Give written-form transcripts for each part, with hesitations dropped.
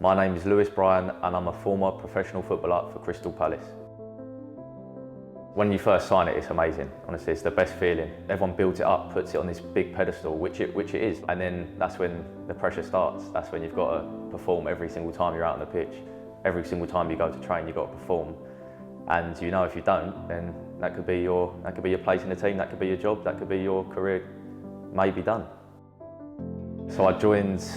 My name is Bryon and I'm a former professional footballer for Crystal Palace. When you first sign it, it's amazing. Honestly, it's the best feeling. Everyone builds it up, puts it on this big pedestal, which it is. And then that's when the pressure starts. That's when you've got to perform every single time you're out on the pitch. Every single time you go to train, you've got to perform. And you know if you don't, then that could be your place in the team, that could be your job, that could be your career maybe done. So I joined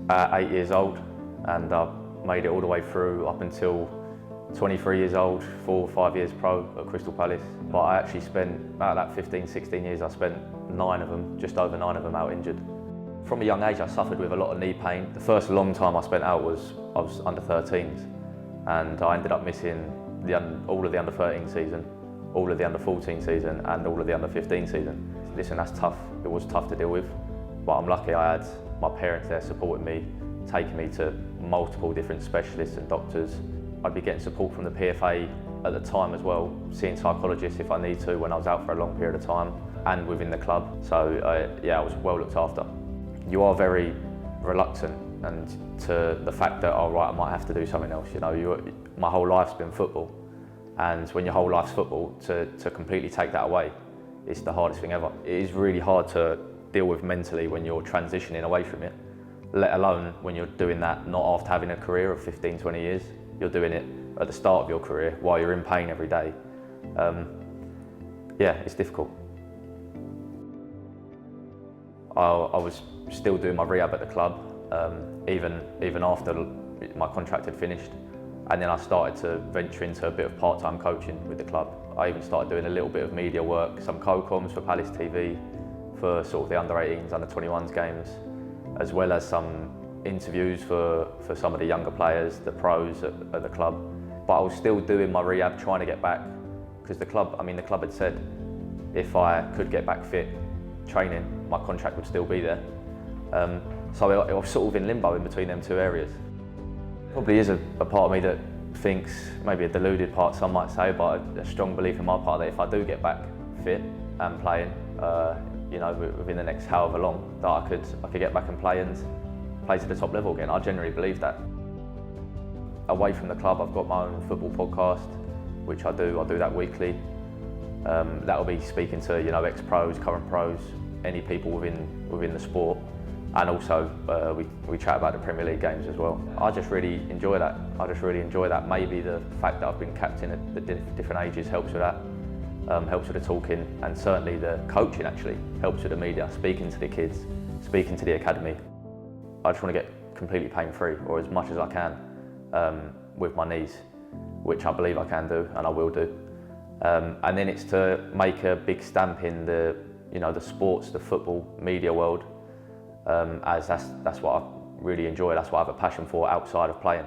at 8 years old and I made it all the way through up until 23 years old, 4 or 5 years pro at Crystal Palace. But I actually spent about that 15, 16 years, I spent 9 of them, just over 9 of them out injured. From a young age I suffered with a lot of knee pain. The first long time I spent out I was under 13s and I ended up missing all of the under 13 season, all of the under 14 season and all of the under 15 season. Listen, that's tough. It was tough to deal with, but I'm lucky I had my parents there supporting me, taking me to multiple different specialists and doctors. I'd be getting support from the PFA at the time as well, seeing psychologists if I need to when I was out for a long period of time, and within the club. So yeah, I was well looked after. You are very reluctant and to the fact that, oh right, I might have to do something else. You know, my whole life's been football, and when your whole life's football, to completely take that away, it's the hardest thing ever. It is really hard to deal with mentally when you're transitioning away from it, let alone when you're doing that not after having a career of 15, 20 years. You're doing it at the start of your career while you're in pain every day. Yeah, it's difficult. I was still doing my rehab at the club, even after my contract had finished. And then I started to venture into a bit of part-time coaching with the club. I even started doing a little bit of media work, some co-coms for Palace TV, for sort of the under 18s, under 21s games, as well as some interviews for some of the younger players, the pros at the club. But I was still doing my rehab, trying to get back, because the club had said if I could get back fit, training, my contract would still be there. So I was sort of in limbo in between them two areas. Probably is a part of me that thinks, maybe a deluded part some might say, but a strong belief in my part that if I do get back fit and playing, you know, within the next however long, that I could get back and play to the top level again. I genuinely believe that. Away from the club, I've got my own football podcast, which I do that weekly. That'll be speaking to, you know, ex-pros, current pros, any people within the sport, and also we chat about the Premier League games as well. I just really enjoy that. Maybe the fact that I've been captain at the different ages helps with that. Helps with the talking, and certainly the coaching actually helps with the media, speaking to the kids, speaking to the academy. I just want to get completely pain-free, or as much as I can, with my knees, which I believe I can do and I will do. And then it's to make a big stamp in the sports, the football media world, as that's what I really enjoy. That's what I have a passion for outside of playing.